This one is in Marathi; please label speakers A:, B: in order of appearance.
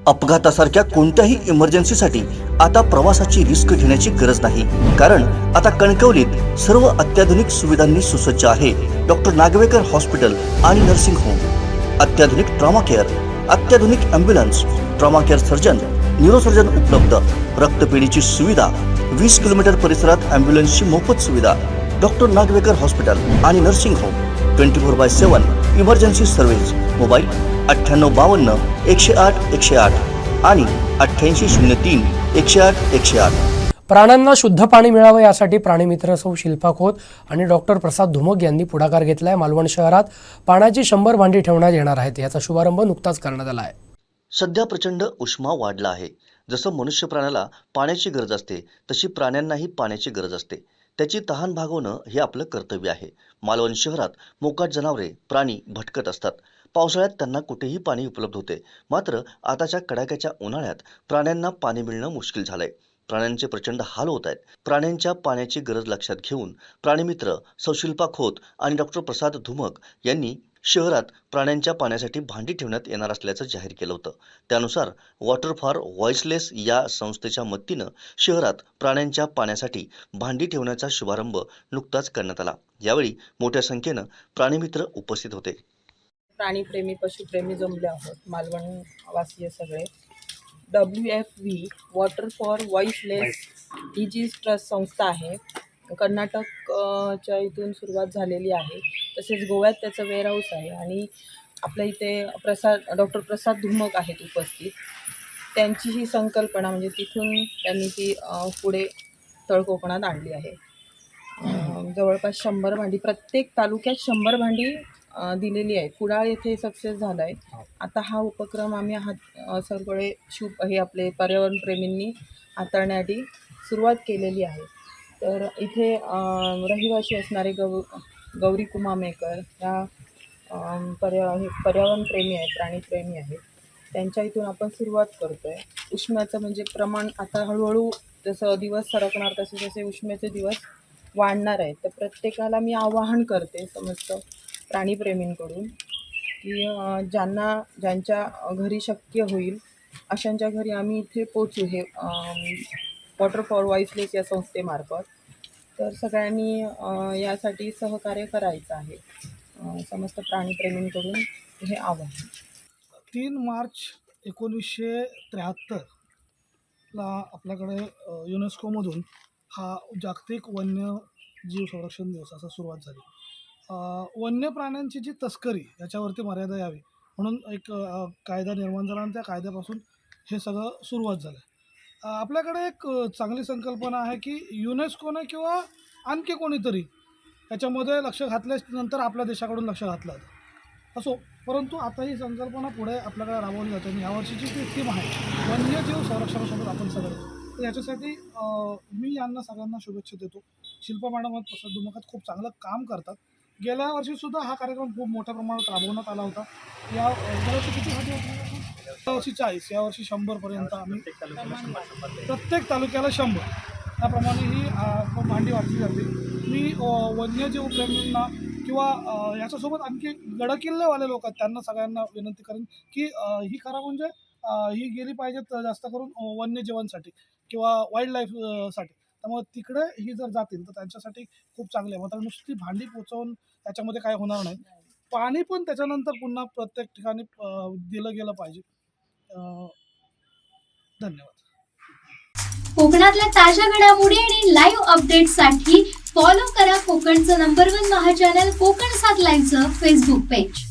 A: अपघातासारख्या कोणत्याही इमर्जन्सीसाठी आता प्रवासाची रिस्क घेण्याची गरज नाही, कारण आता कणकवलीत सर्व अत्याधुनिक सुविधांनी सुसज्ज आहे डॉक्टर नागवेकर हॉस्पिटल आणि नर्सिंग होम। अत्याधुनिक ट्रॉमा केअर, अत्याधुनिक ambulance, trauma care surgeon, neurosurgeon उपलब्ध, रक्तपेढीची सुविधा, 20 किलोमीटर परिसरात ॲम्ब्युलन्सची मोफत सुविधा। डॉक्टर नागवेकर हॉस्पिटल आणि nursing home 24/7 emergency service. Mobile 9852 108 108 आणि 8803 108 108।
B: प्राण्यांना शुद्ध पाणी मिळावं यासाठी प्राणीमित्र सौ शिल्पा खोत आणि डॉक्टर प्रसाद धुमक यांनी पुढाकार घेतलाय। मालवण शहरात पाण्याची 100 भांडी ठेवण्यात येणार आहेत। याचा शुभारंभ नुकताच करण्यात आला आहे।
A: सध्या प्रचंड उष्मा वाढला आहे। जसं मनुष्य प्राण्याला पाण्याची गरज असते, तशी प्राण्यांनाही पाण्याची गरज असते। त्याची तहान भागवणं हे आपलं कर्तव्य आहे। मालवण शहरात मोकाट जनावरे, प्राणी भटकत असतात। पावसाळ्यात त्यांना कुठेही पाणी उपलब्ध होते, मात्र आताच्या कडाक्याच्या उन्हाळ्यात प्राण्यांना पाणी मिळणं मुश्किल झालंय। प्राण्यांचे प्रचंड हाल होत आहेत। प्राण्यांच्या पाण्याची गरज लक्षात घेऊन प्राणीमित्र सौ शिल्पा खोत आणि डॉक्टर प्रसाद धुमक यांनी शहरात प्राण्यांच्या पाण्यासाठी भांडी ठेवण्यात येणार असल्याचं जाहीर केलं होतं। त्यानुसार वॉटर फॉर व्हॉइसलेस या संस्थेच्या मदतीनं शहरात प्राण्यांच्या पाण्यासाठी भांडी ठेवण्याचा शुभारंभ नुकताच करण्यात आला। यावेळी मोठ्या संख्येनं प्राणीमित्र उपस्थित होते।
C: प्राणीप्रेमी, पशुप्रेमी जमले आहोत, मालवण वासीय सगळे। WFV वॉटर फॉर व्हॉइसलेस ही जी ट्रस्ट संस्था आहे, कर्नाटकच्या इथून सुरुवात झालेली आहे। तसेच गोव्यात त्याचं वेअरहाऊस आहे आणि आपल्या इथे डॉक्टर प्रसाद धुमक आहेत उपस्थित। त्यांची ही संकल्पना म्हणजे तिथून त्यांनी ती पुढे तळकोकणात आणली आहे। जवळपास 100 भांडी, प्रत्येक तालुक्यात 100 भांडी दिलेली आहे। कुडाळ येथे सक्सेस झाला आहे। आता हा उपक्रम आम्ही सगळे हे आपले पर्यावरणप्रेमींनी हाताळण्यासाठी सुरुवात केलेली आहे। तर इथे रहिवाशी असणारे गौरी कुमामेकर ह्या पर्यावरणप्रेमी आहेत, प्राणीप्रेमी आहेत। त्यांच्या इथून आपण सुरुवात करतो आहे। उष्म्याचं म्हणजे प्रमाण आता हळूहळू जसं दिवस सरकणार तसे तसे उष्म्याचे दिवस वाढणार आहेत। तर प्रत्येकाला मी आवाहन करते समस्त प्राणीप्रेमींकडून की ज्यांच्या घरी शक्य होईल अशांच्या घरी आम्ही इथे पोचू, हे वॉटर फॉर व्हॉइसलेस या संस्थेमार्फत। तर सगळ्यांनी यासाठी सहकार्य करायचं आहे। समस्त प्राणीप्रेमींकडून हे आवाहन।
D: 3 मार्च 1973 ला आपल्याकडे युनेस्कोमधून हा जागतिक वन्यजीव संरक्षण दिवस असा सुरुवात झाली। वन्य प्राण्यांची जी तस्करी याच्यावरती मर्यादा यावी म्हणून एक कायदा निर्माण झाला आणि त्या कायद्यापासून हे सगळं सुरुवात झालं। आपल्याकडे एक चांगली संकल्पना आहे की युनेस्कोने किंवा आणखी कोणीतरी याच्यामध्ये लक्ष घातल्यानंतर आपल्या देशाकडून लक्ष घातलं जातं असो, परंतु आता ही संकल्पना पुढे आपल्याकडे राबवली जाते आणि यावर्षीची जी थीम आहे वन्यजीव संरक्षणासोबत आपण सगळे, तर याच्यासाठी मी यांना सगळ्यांना शुभेच्छा देतो। शिल्पा मॅडम आणि प्रसाद धुमक खूप चांगलं काम करतात। गेल्या वर्षीसुद्धा हा कार्यक्रम खूप मोठ्या प्रमाणात राबवण्यात आला होता। यावर्षी किती यावर्षी 40, यावर्षी 100पर्यंत आम्ही प्रत्येक तालुक्याला 100 त्याप्रमाणे ही भांडी वाटली जाते। मी वन्यजीव प्रेमींना किंवा याच्यासोबत आणखी गडकिल्लेवाले लोक आहेत त्यांना सगळ्यांना विनंती करेन की ही करा, म्हणजे ही गेली पाहिजेत जास्त करून वन्यजीवांसाठी किंवा वाईल्ड लाईफसाठी। त्यामुळे तिकडे ही जर जातील तर त्यांच्यासाठी खूप चांगले आहे। मात्र नुसती भांडी पोचवून त्याच्यामध्ये काय होणार नाही, पाणी पण त्याच्यानंतर पुन्हा प्रत्येक ठिकाणी दिलं गेलं पाहिजे। धन्यवाद।
E: कोकणातल्या ताज्या घडामोडी आणि लाईव्ह अपडेट्ससाठी फॉलो करा कोकणचं नंबर 1 महा चॅनल कोकण 7 लाईव्हचं फेसबुक पेज।